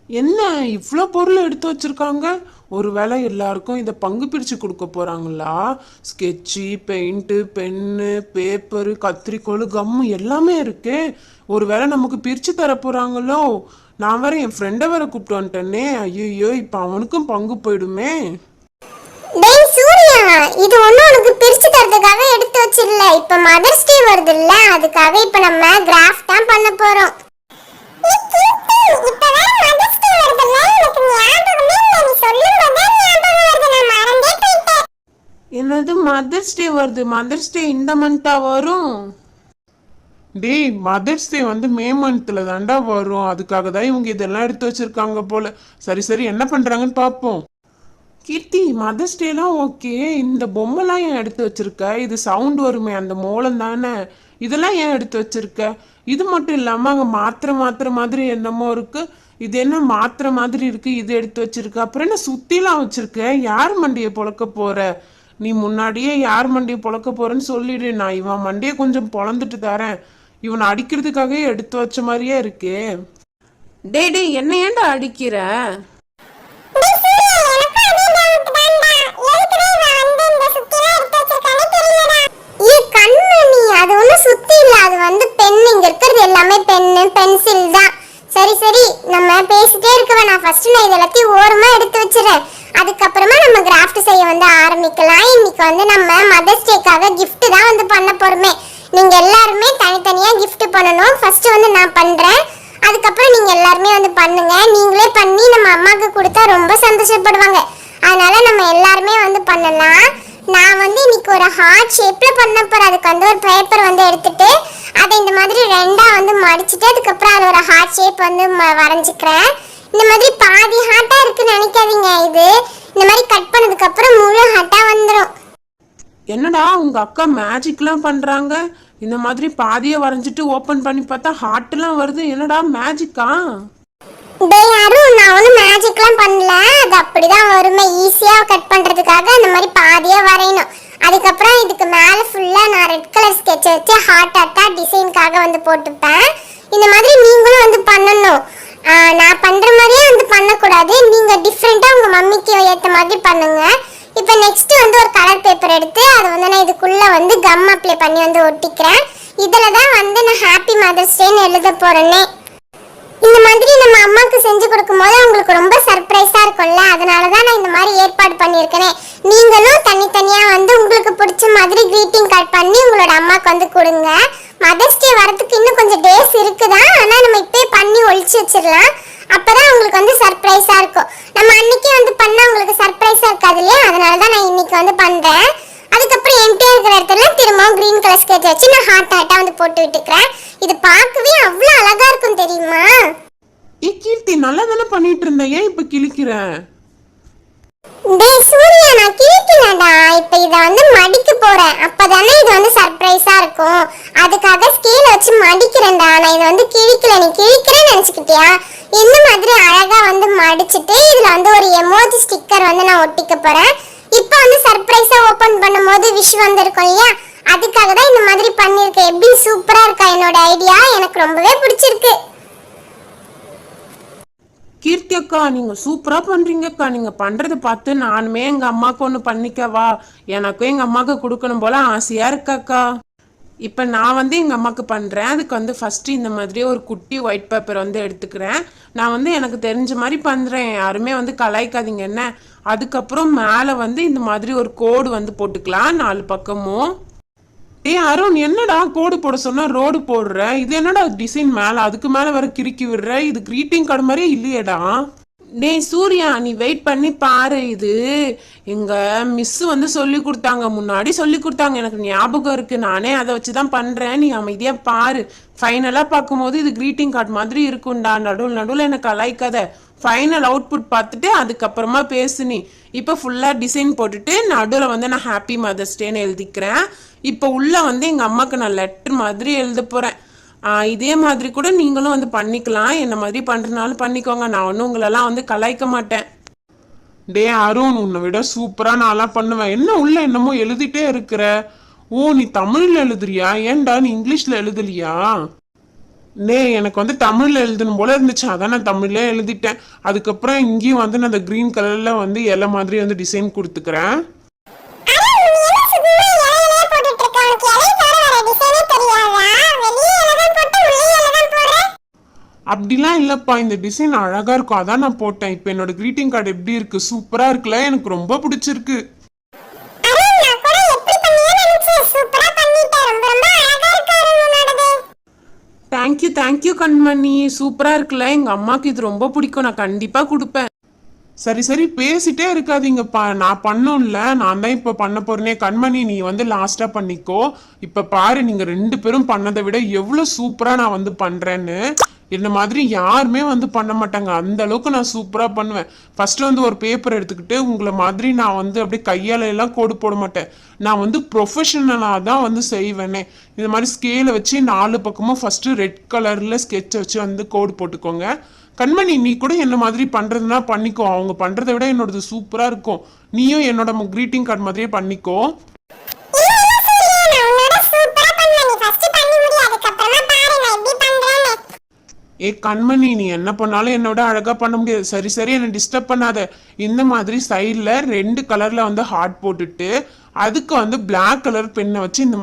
என்ன இவ்வளோ பொருள் எடுத்து வச்சிருக்காங்க? ஒருவேளை எல்லாருக்கும் இதை பங்கு பிரிச்சு கொடுக்க போறாங்களா? ஸ்கெட்சு, பெயிண்ட்டு, பென்னு, பேப்பரு, கத்திரிக்கோல், கம்மு எல்லாமே இருக்கே. ஒருவேளை நமக்கு பிரிச்சு தர போறாங்களோ? நான் வேற என் ஃப்ரெண்டை வேற கூப்பிட்டு வந்துட்டேனே. ஐயோ, இப்ப அவனுக்கும் பங்கு போயிடுமே. டேய் சூர்யா, இது ஒன்றும் உனக்கு பிரிச்சு தரதுக்காக எடுத்து வச்சிடல. இப்போ மதர்ஸ் டே வருது இல்ல, அதுக்காக இப்போ நம்ம கிராஃப்ட் தான் பண்ண போறோம். என்னது மதர்ஸ் டே வருது? மதர்ஸ் டே இந்த மந்த்தா வரும்? டேய், மதர்ஸ் டே வந்து மே மந்த்ல தாண்டா வரும். அதுக்காக தான் இவங்க இதெல்லாம் எடுத்து வச்சிருக்காங்க போல. சரி சரி, என்ன பண்றாங்கன்னு பாப்போம். கீர்த்தி, மதர்ஸ் டேலாம் ஓகே. இந்த பொம்மைலாம் ஏன் எடுத்து வச்சிருக்க? இது சவுண்ட் வருமே, அந்த மோளம் தானே. இதெல்லாம் ஏன் எடுத்து வச்சிருக்க? இது மட்டும் இல்லாம அங்க மாத்திரை மாதிரி என்னமோ இருக்கு. இது என்ன மாத்திரை மாதிரி இருக்கு? இது எடுத்து வச்சிருக்க. அப்புறம் என்ன சுத்திலாம் வச்சிருக்க? யார் மண்டியை பொழக்க போற? நீ முன்னாடியே யார் மண்டியை பொழக்க போறேன்னு சொல்லிடு. நான் இவன் மண்டியை கொஞ்சம் பொழந்துட்டு தரேன். இவனை அடிக்கிறதுக்காகவே எடுத்து வச்ச மாதிரியே இருக்கே. டேய் டேய், என்ன ஏன்டா அடிக்கிற? அது ஒன்றும் சுத்தி இல்ல, அது வந்து பென். இங்க இருக்கிறது எல்லாமே பென்னு பென்சில் தான். சரி சரி, நம்ம பேசிட்டே இருக்க வேணாம். ஃபர்ஸ்ட் நான் இது எல்லாத்தையும் ஓரமா எடுத்து வச்சிடறேன். அதுக்கப்புறமா நம்ம கிராஃப்ட் செய்ய வந்து ஆரம்பிக்கலாம். இன்னைக்கு வந்து நம்ம மதர்ஸ் டேக்காக gift தான் வந்து பண்ண போறோமே. நீங்க எல்லாருமே தனித்தனியா gift பண்ணணும். ஃபர்ஸ்ட் வந்து நான் பண்றேன், அதுக்கப்புறம் நீங்க எல்லாருமே வந்து பண்ணுங்க. நீங்களே பண்ணி நம்ம அம்மாக்கு கொடுத்தா ரொம்ப சந்தோஷப்படுவாங்க. அதனால நம்ம எல்லாருமே வந்து பண்ணலாம். நான் வந்து இன்னைக்கு ஒரு ஹார்ட் ஷேப்ல பண்ண போறேன். அதுக்கு வந்து ஒரு பேப்பர் வந்து எடுத்துட்டு அதை இந்த மாதிரி ரெண்டா வந்து மடிச்சிட்டு அதுக்கப்புறம் அது ஒரு ஹார்ட் ஷேப் வந்து வரைஞ்சிக்கிறேன். இந்த மாதிரி பாதி ஹார்ட்டா இருக்குன்னு நினைக்காதீங்க. இது இந்த மாதிரி கட் பண்ணதுக்கு அப்புறம் முழு ஹார்ட்டா வந்துடும். என்னடா உங்க அக்கா மேஜிக்லாம் பண்றாங்க? இந்த மாதிரி பாதியை வரைஞ்சிட்டு ஓபன் பண்ணி பார்த்தா ஹார்ட்லாம் வருது. என்னடா மேஜிக்கா? டேய் அருண், நான் ஒன்றும் மேஜிக்லாம் பண்ணல. அது அப்படிதான் வருமே. ஈஸியாக கட் பண்ணுறதுக்காக அந்த மாதிரி பாதியாக வரையணும். அதுக்கப்புறம் இதுக்கு மேலே ஃபுல்லாக நான் ரெட் கலர் ஸ்கெட்ச் வச்சு ஹார்ட் ஹார்ட்டாக டிசைனுக்காக வந்து போட்டுப்பேன். இந்த மாதிரி நீங்களும் வந்து பண்ணணும். நான் பண்ணுற மாதிரியே வந்து பண்ணக்கூடாது. நீங்கள் டிஃப்ரெண்ட்டாக உங்கள் மம்மிக்கு ஏற்ற மாதிரி பண்ணுங்க. இப்போ நெக்ஸ்ட் வந்து ஒரு கலர் பேப்பர் எடுத்து அதை வந்து நான் இதுக்குள்ளே வந்து கம் அப்ளை பண்ணி வந்து ஒட்டிக்கிறேன். இதில் தான் வந்து நான் ஹாப்பி மதர்ஸ் டேன்னு எழுத போகிறேன்னே. இந்த மாதிரி நம்ம அம்மாக்கு செஞ்சு கொடுக்கும்போது அவங்களுக்கு ரொம்ப சர்ப்ரைஸா இருக்கும்ல, அதனால தான் நான் இந்த மாதிரி ஏற்பாடு பண்ணியிருக்கேன். நீங்களும் தனித்தனியா வந்து உங்களுக்கு பிடிச்ச மாதிரி greeting கார்டு பண்ணி உங்களோட அம்மாக்கு வந்து கொடுங்க. மதர்ஸ் டே வரதுக்கு இன்னும் கொஞ்சம் டேஸ் இருக்குதான், ஆனா நம்ம இப்பவே பண்ணி ஒழிச்சு வச்சிடலாம். அப்பதான் உங்களுக்கு வந்து சர்ப்ரைஸா இருக்கும். நம்ம அன்னைக்கே வந்து பண்ணா உங்களுக்கு சர்ப்ரைஸா இருக்காது இல்லையா? அதனால தான் நான் இன்னைக்கு வந்து பண்றேன். அதுக்கப்புறம் எம்டியா இருக்கிற இடத்துல திரும்பவும் கிரீன் கலர் ஸ்கெட்ச் வச்சு நான் ஹார்ட் ஹார்ட்டா வந்து போட்டு விட்டுக்கிறேன். இது பார்க்கவே அவ்வளோ அழகா இருக்கும் தெரியுமா? கீர்த்தி, நல்லா தானே பண்ணிட்டு இருந்த, ஏன் இப்ப கிழிக்கிற? டேய் சூர்யா, நான் கிழிக்கலடா. இப்போ இதை வந்து மடிக்க போறேன். அப்பதானே இது வந்து சர்ப்ரைஸா இருக்கும். அதுக்காக ஸ்கேல் வச்சு மடிக்கிறேன்டா. நான் இதை வந்து கிழிக்கல. நீ கிழிக்கிறேன்னு நினைச்சுக்கிட்டியா? இந்த மாதிரி அழகா வந்து மடிச்சிட்டு இதுல வந்து ஒரு எமோஜி ஸ்டிக்கர் வந்து நான் ஒட்டிக்க போறேன். இப்போ வந்து சர்ப்ரைஸா ஓபன் பண்ணும்போது விஷ் வந்திருக்கும் இல்லையா? அதுக்காக தான் இந்த மாதிரி பண்ணிருக்கேன். எப்படி சூப்பரா இருக்கா என்னோட ஐடியா? எனக்கு ரொம்பவே பிடிச்சிருக்கு. கீர்த்தி அக்கா, நீங்க சூப்பரா பண்றீங்கக்கா. நீங்க பண்றதை பார்த்து நானுமே எங்க அம்மாவுக்கு ஒண்ணு பண்ணிக்கவா? எனக்கும் எங்க அம்மாவுக்கு கொடுக்கணும் போல ஆசையா இருக்காக்கா. இப்ப நான் வந்து எங்க அம்மாவுக்கு பண்றேன். அதுக்கு வந்து ஃபர்ஸ்ட் இந்த மாதிரி ஒரு குட்டி ஒயிட் பேப்பர் வந்து எடுத்துக்கிறேன். நான் வந்து எனக்கு தெரிஞ்ச மாதிரி பண்றேன், யாருமே வந்து கலாய்க்காதீங்க என்ன. அதுக்கப்புறம் மேல வந்து இந்த மாதிரி ஒரு கோடு வந்து போட்டுக்கலாம் 4 பக்கமும். ஏய் அருண், என்னடா கோடு போட சொன்னா ரோடு போடுற? இது என்னடா டிசைன் மேல அதுக்கு மேல வர கிறுக்கி விடுற? இது கிரீட்டிங் கார்டு மாதிரியே இல்லையேடா. டேய் சூர்யா, நீ வெயிட் பண்ணி பாரு. இது எங்க மிஸ் வந்து சொல்லி கொடுத்தாங்க, முன்னாடி சொல்லி கொடுத்தாங்க, எனக்கு ஞாபகம் இருக்கு. நானே அதை வச்சுதான் பண்றேன். நீ அமைதியா பாரு. ஃபைனலா பார்க்கும்போது இது கிரீட்டிங் கார்டு மாதிரி இருக்கும்டா. நடுவில் நடுவில் எனக்கு கலாய்க்காத. ஃபைனல் அவுட்புட் பார்த்துட்டு அதுக்கப்புறமா பேசு நீ. இப்போ ஃபுல்லாக டிசைன் போட்டுட்டு நடுவில் வந்து நான் ஹாப்பி மதர்ஸ் டேன்னு எழுதிக்கிறேன். இப்போ உள்ள வந்து எங்கள் அம்மாவுக்கு நான் லெட்டர் மாதிரி எழுத போகிறேன். இதே மாதிரி கூட நீங்களும் வந்து பண்ணிக்கலாம். என்ன மாதிரி பண்ணுறதுனாலும் பண்ணிக்கோங்க. நான் ஒன்றும் உங்களெல்லாம் வந்து கலாய்க்க மாட்டேன். டே அருண், உன்னை விட சூப்பரா நான்லாம் பண்ணுவேன். என்ன உள்ள என்னமோ எழுதிட்டே இருக்கிற? ஓ, நீ தமிழ்ல எழுதுறியா? ஏன்டா நீ இங்கிலீஷ்ல எழுதலையா? எனக்கு வந்து தமிழ்ல எழுதணும் போல இருந்துச்சு, அதான் நான் தமிழ்ல எழுதிட்டேன். அதுக்கப்புறம் இங்கேயும் வந்து நான் அந்த கிரீன் கலர்ல வந்து இலை மாதிரி வந்து டிசைன் கொடுத்துக்கிறேன். அப்படிலாம் இல்லப்பா, இந்த டிசைன் அழகா இருக்கும், அதான் நான் போட்டேன். இப்போ என்னோட கிரீட்டிங் கார்டு எப்படி இருக்கு? சூப்பரா இருக்குல்ல? எனக்கு ரொம்ப பிடிச்சிருக்கு. தேங்க்யூ தேங்க்யூ கண்மணி, சூப்பரா இருக்குல்ல? எங்க அம்மாக்கு இது ரொம்ப பிடிக்கும், நான் கண்டிப்பா கொடுப்பேன். சரி சரி, பேசிட்டே இருக்காதீங்கப்பா, நான் பண்ணோம்ல, நான் தான் இப்ப பண்ண போறேனே. கண்மணி நீ வந்து லாஸ்டா பண்ணிக்கோ. இப்ப பாரு, நீங்க 2 பேரும் பண்ணதை விட எவ்வளவு சூப்பரா நான் வந்து பண்றேன்னு. இந்த மாதிரி யாருமே வந்து பண்ண மாட்டாங்க, அந்த அளவுக்கு நான் சூப்பரா பண்ணுவேன். ஃபர்ஸ்ட் வந்து ஒரு பேப்பர் எடுத்துக்கிட்டு உங்களை மாதிரி நான் வந்து அப்படியே கையால எல்லாம் கோடு போட மாட்டேன். நான் வந்து ப்ரொஃபஷனலா தான் வந்து செய்வேனே. இந்த மாதிரி ஸ்கேலை வச்சு 4 பக்கமும் ஃபர்ஸ்ட் ரெட் கலர்ல ஸ்கெட்ச் வச்சு வந்து கோடு போட்டுக்கோங்க. கண்மணி நீ கூட என்ன மாதிரி பண்றதுன்னா பண்ணிக்கோ, அவங்க பண்றதை விட என்னோடது சூப்பரா இருக்கும். நீயும் என்னோட கிரீட்டிங் கார்டு மாதிரியே பண்ணிக்கோ. ஏ கண்மணி, நீ என்ன பண்ணாலும் என்னோட அழகா பண்ண முடியாது. சரி சரி, என்ன டிஸ்டர்ப் பண்ணாத. இந்த மாதிரி சைட்ல 2 கலர்ல வந்து ஹார்ட் போட்டுட்டு அதுக்கு வந்து பிளாக் கலர் பெண்ணை வச்சு இந்த